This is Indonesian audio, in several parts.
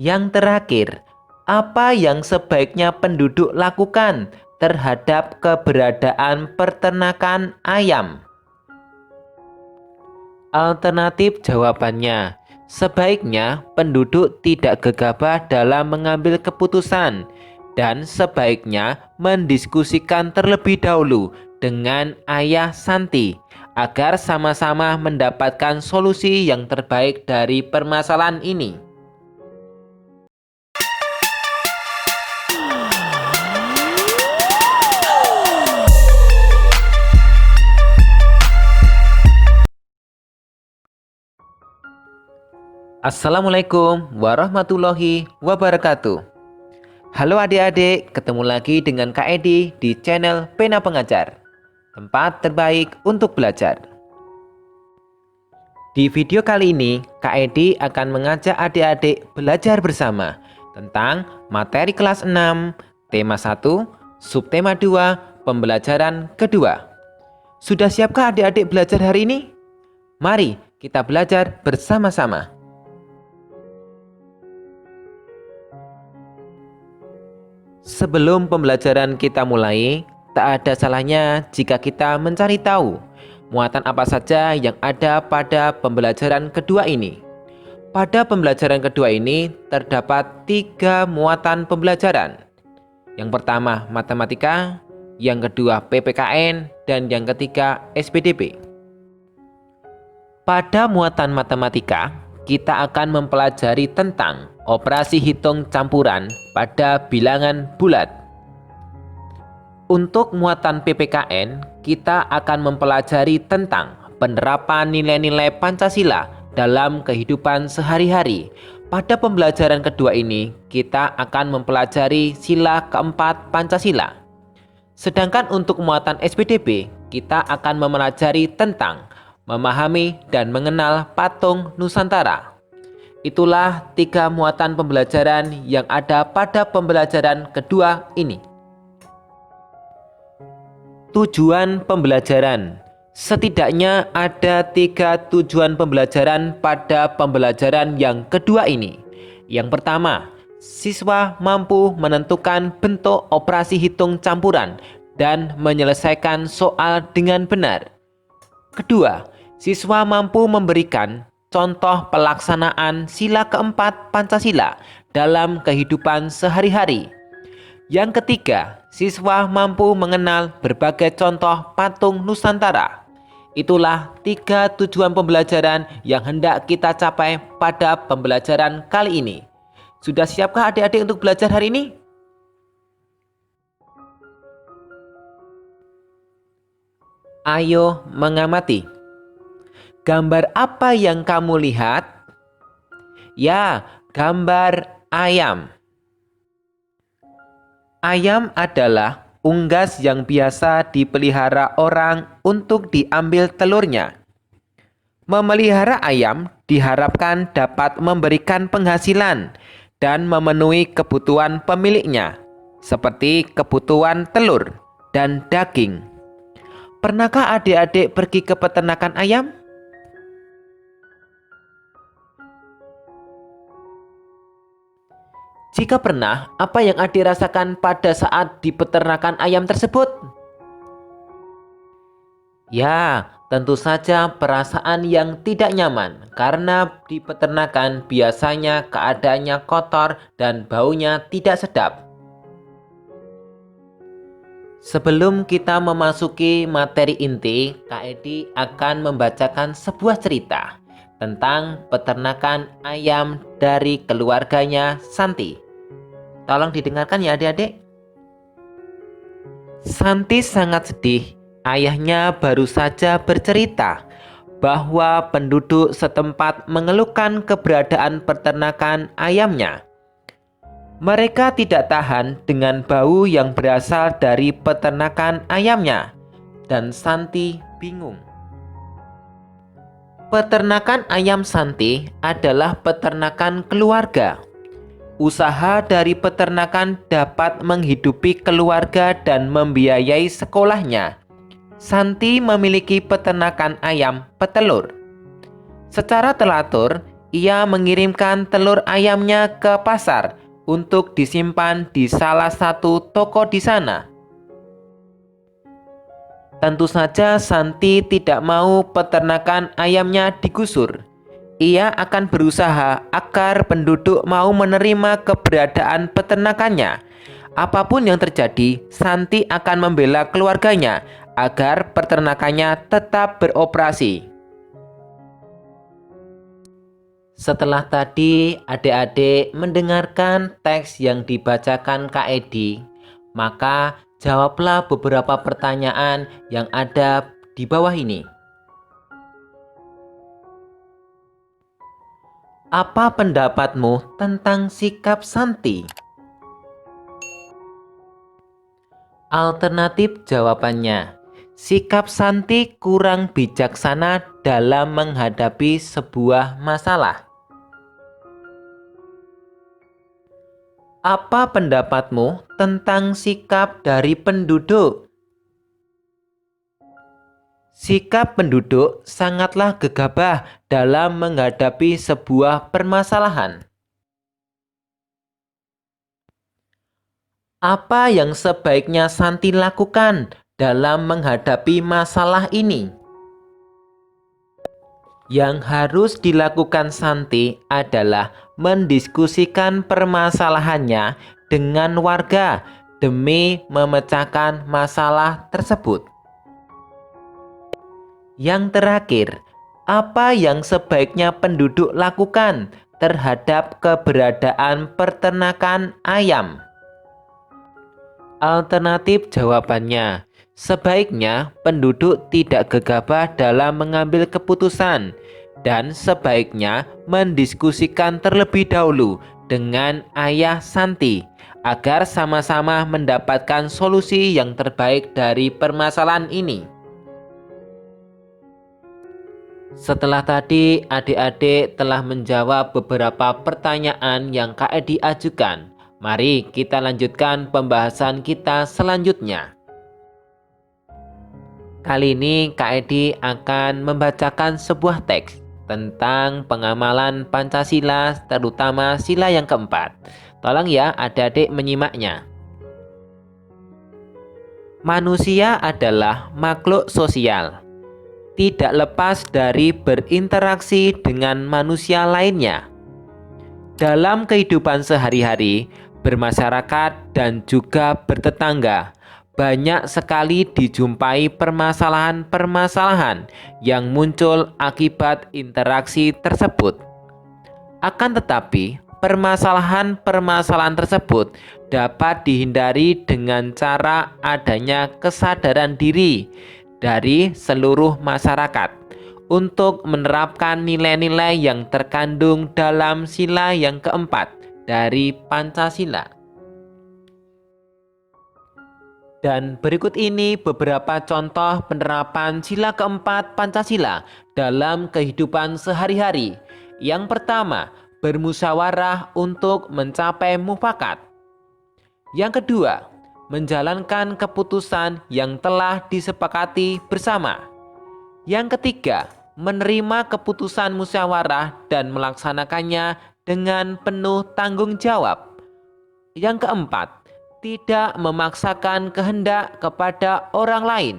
Yang terakhir, apa yang sebaiknya penduduk lakukan terhadap keberadaan peternakan ayam? Alternatif jawabannya, sebaiknya penduduk tidak gegabah dalam mengambil keputusan dan sebaiknya mendiskusikan terlebih dahulu dengan ayah Santi agar sama-sama mendapatkan solusi yang terbaik dari permasalahan ini. Assalamualaikum warahmatullahi wabarakatuh. Halo adik-adik, ketemu lagi dengan Kak Edi di channel Pena Pengajar, tempat terbaik untuk belajar. Di video kali ini, Kak Edi akan mengajak adik-adik belajar bersama tentang materi kelas 6, tema 1, subtema 2, pembelajaran kedua. Sudah siapkah adik-adik belajar hari ini? Mari kita belajar bersama-sama. Sebelum pembelajaran kita mulai, tak ada salahnya jika kita mencari tahu muatan apa saja yang ada pada pembelajaran kedua ini. Pada pembelajaran kedua ini terdapat 3 muatan pembelajaran. Yang pertama matematika, yang kedua PPKN, dan yang ketiga SPDB. Pada muatan matematika, kita akan mempelajari tentang operasi hitung campuran pada bilangan bulat. Untuk muatan PPKN, kita akan mempelajari tentang penerapan nilai-nilai Pancasila dalam kehidupan sehari-hari. Pada pembelajaran kedua ini, kita akan mempelajari sila keempat Pancasila. Sedangkan untuk muatan SPDB, kita akan mempelajari tentang memahami dan mengenal patung Nusantara. Itulah 3 muatan pembelajaran yang ada pada pembelajaran kedua ini. Tujuan pembelajaran. Setidaknya ada 3 tujuan pembelajaran pada pembelajaran yang kedua ini. Yang pertama, siswa mampu menentukan bentuk operasi hitung campuran dan menyelesaikan soal dengan benar. Kedua, siswa mampu memberikan contoh pelaksanaan sila keempat Pancasila dalam kehidupan sehari-hari. Yang ketiga, siswa mampu mengenal berbagai contoh patung Nusantara. Itulah 3 tujuan pembelajaran yang hendak kita capai pada pembelajaran kali ini. Sudah siapkah adik-adik untuk belajar hari ini? Ayo mengamati. Gambar apa yang kamu lihat? Ya, gambar ayam. Ayam adalah unggas yang biasa dipelihara orang untuk diambil telurnya. Memelihara ayam diharapkan dapat memberikan penghasilan dan memenuhi kebutuhan pemiliknya, seperti kebutuhan telur dan daging. Pernahkah adik-adik pergi ke peternakan ayam? Jika pernah, apa yang adik rasakan pada saat di peternakan ayam tersebut? Ya, tentu saja perasaan yang tidak nyaman karena di peternakan biasanya keadaannya kotor dan baunya tidak sedap. Sebelum kita memasuki materi inti, Kak Edi akan membacakan sebuah cerita tentang peternakan ayam dari keluarganya Santi. Tolong didengarkan ya adik-adik. Santi sangat sedih. Ayahnya baru saja bercerita bahwa penduduk setempat mengeluhkan keberadaan peternakan ayamnya. Mereka tidak tahan dengan bau yang berasal dari peternakan ayamnya, dan Santi bingung. Peternakan ayam Santi adalah peternakan keluarga. Usaha dari peternakan dapat menghidupi keluarga dan membiayai sekolahnya. Santi memiliki peternakan ayam petelur. Secara teratur, ia mengirimkan telur ayamnya ke pasar untuk disimpan di salah satu toko di sana. Tentu saja Santi tidak mau peternakan ayamnya digusur. Ia akan berusaha agar penduduk mau menerima keberadaan peternakannya. Apapun yang terjadi, Santi akan membela keluarganya agar peternakannya tetap beroperasi. Setelah tadi adik-adik mendengarkan teks yang dibacakan Kak Edi, maka jawablah beberapa pertanyaan yang ada di bawah ini. Apa pendapatmu tentang sikap Santi? Alternatif jawabannya, sikap Santi kurang bijaksana dalam menghadapi sebuah masalah. Apa pendapatmu tentang sikap dari penduduk? Sikap penduduk sangatlah gegabah dalam menghadapi sebuah permasalahan. Apa yang sebaiknya Santi lakukan dalam menghadapi masalah ini? Yang harus dilakukan Santi adalah mendiskusikan permasalahannya dengan warga demi memecahkan masalah tersebut. Yang terakhir, apa yang sebaiknya penduduk lakukan terhadap keberadaan peternakan ayam? Alternatif jawabannya, sebaiknya penduduk tidak gegabah dalam mengambil keputusan dan sebaiknya mendiskusikan terlebih dahulu dengan ayah Santi agar sama-sama mendapatkan solusi yang terbaik dari permasalahan ini. Setelah tadi adik-adik telah menjawab beberapa pertanyaan yang Kak Edi ajukan. Mari kita lanjutkan pembahasan kita selanjutnya. Kali ini Kak Edi akan membacakan sebuah teks tentang pengamalan Pancasila, terutama sila yang keempat. Tolong ya adik-adik menyimaknya. Manusia adalah makhluk sosial, tidak lepas dari berinteraksi dengan manusia lainnya. Dalam kehidupan sehari-hari, bermasyarakat dan juga bertetangga, banyak sekali dijumpai permasalahan-permasalahan yang muncul akibat interaksi tersebut. Akan tetapi, permasalahan-permasalahan tersebut dapat dihindari dengan cara adanya kesadaran diri dari seluruh masyarakat untuk menerapkan nilai-nilai yang terkandung dalam sila yang keempat dari Pancasila. Dan berikut ini beberapa contoh penerapan sila keempat Pancasila dalam kehidupan sehari-hari. Yang pertama, bermusyawarah untuk mencapai mufakat. Yang kedua, menjalankan keputusan yang telah disepakati bersama. Yang ketiga, menerima keputusan musyawarah dan melaksanakannya dengan penuh tanggung jawab. Yang keempat, tidak memaksakan kehendak kepada orang lain.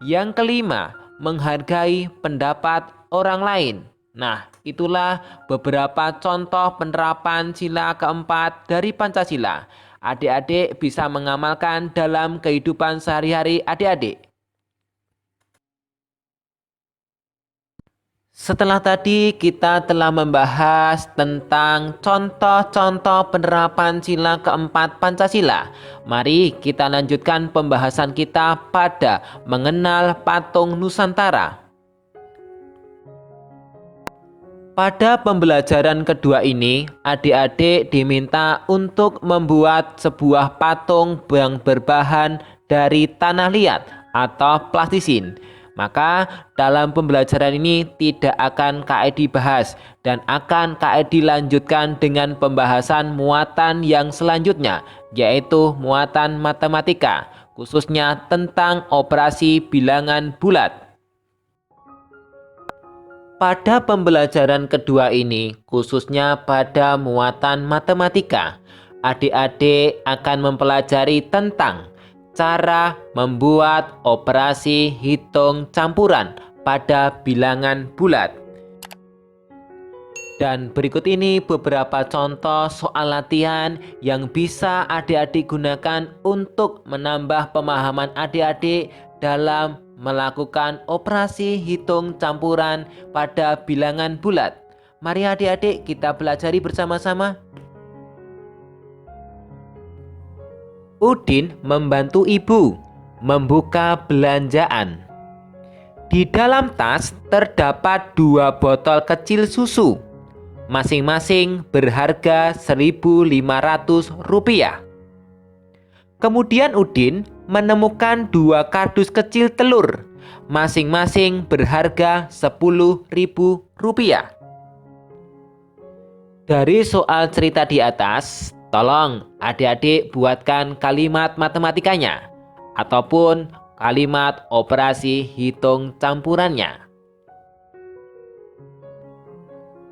Yang kelima, menghargai pendapat orang lain. Nah, itulah beberapa contoh penerapan sila keempat dari Pancasila. Adik-adik bisa mengamalkan dalam kehidupan sehari-hari adik-adik. Setelah tadi kita telah membahas tentang contoh-contoh penerapan sila keempat Pancasila. Mari kita lanjutkan pembahasan kita pada mengenal patung Nusantara. Pada pembelajaran kedua ini, adik-adik diminta untuk membuat sebuah patung yang berbahan dari tanah liat atau plastisin. Maka dalam pembelajaran ini tidak akan Kak Edi bahas dan akan Kak Edi lanjutkan dengan pembahasan muatan yang selanjutnya, yaitu muatan matematika, khususnya tentang operasi bilangan bulat. Pada pembelajaran kedua ini, khususnya pada muatan matematika, adik-adik akan mempelajari tentang cara membuat operasi hitung campuran pada bilangan bulat. Dan berikut ini beberapa contoh soal latihan yang bisa adik-adik gunakan untuk menambah pemahaman adik-adik dalam melakukan operasi hitung campuran pada bilangan bulat. Mari adik-adik kita pelajari bersama-sama. Udin membantu ibu membuka belanjaan. Di dalam tas terdapat 2 botol kecil susu. Masing-masing berharga Rp1.500. Kemudian Udin menemukan 2 kardus kecil telur, masing-masing berharga Rp10.000. Dari soal cerita di atas, tolong adik-adik buatkan kalimat matematikanya ataupun kalimat operasi hitung campurannya.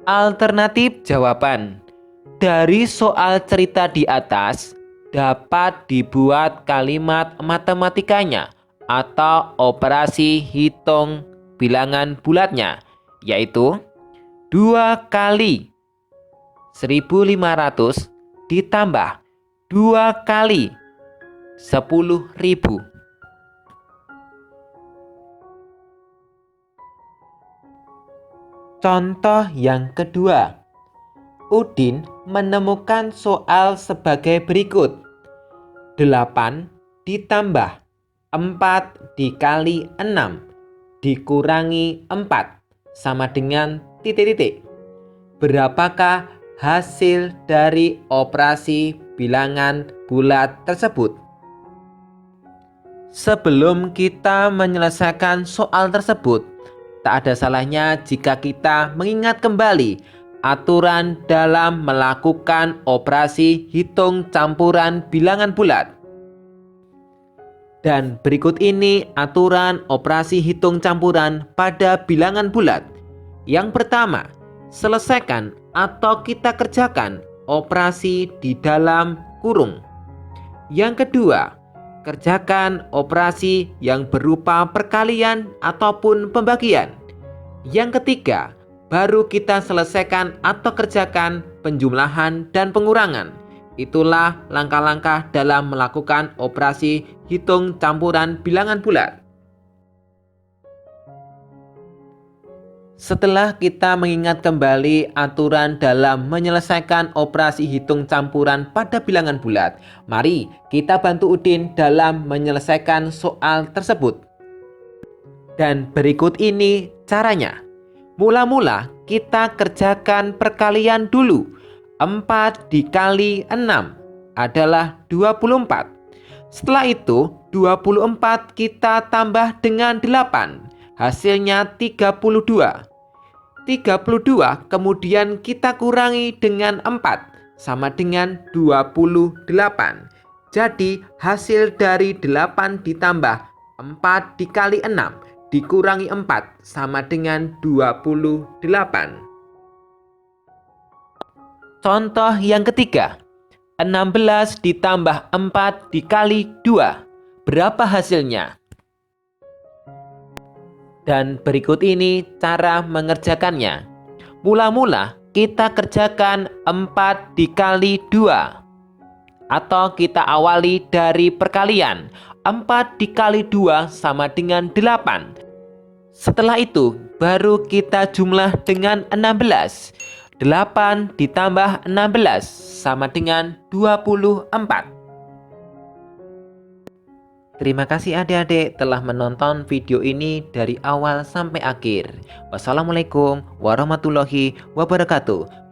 Alternatif jawaban. Dari soal cerita di atas dapat dibuat kalimat matematikanya atau operasi hitung bilangan bulatnya, yaitu 2 kali 1.500 ditambah 2 kali 10.000. Contoh yang kedua, Udin menemukan soal sebagai berikut. 8 ditambah 4 dikali 6 dikurangi 4 sama dengan titik-titik. Berapakah hasil dari operasi bilangan bulat tersebut? Sebelum kita menyelesaikan soal tersebut, tak ada salahnya jika kita mengingat kembali aturan dalam melakukan operasi hitung campuran bilangan bulat. Dan berikut ini aturan operasi hitung campuran pada bilangan bulat. Yang pertama, selesaikan atau kita kerjakan operasi di dalam kurung. Yang kedua, kerjakan operasi yang berupa perkalian ataupun pembagian. Yang ketiga, baru kita selesaikan atau kerjakan penjumlahan dan pengurangan. Itulah langkah-langkah dalam melakukan operasi hitung campuran bilangan bulat. Setelah kita mengingat kembali aturan dalam menyelesaikan operasi hitung campuran pada bilangan bulat, mari kita bantu Udin dalam menyelesaikan soal tersebut. Dan berikut ini caranya. Mula-mula kita kerjakan perkalian dulu. 4 dikali 6 adalah 24. Setelah itu 24 kita tambah dengan 8. Hasilnya 32. 32 kemudian kita kurangi dengan 4 sama dengan 28. Jadi hasil dari 8 ditambah 4 dikali 6 dikurangi 4 sama dengan 28. Contoh yang ketiga, 16 ditambah 4 dikali 2. Berapa hasilnya? Dan berikut ini cara mengerjakannya. Mula-mula kita kerjakan 4 dikali 2. Atau kita awali dari perkalian. 4 dikali 2 sama dengan 8. Setelah itu baru kita jumlah dengan 16. 8 ditambah 16 sama dengan 24. Terima kasih adik-adik telah menonton video ini dari awal sampai akhir. Wassalamualaikum warahmatullahi wabarakatuh.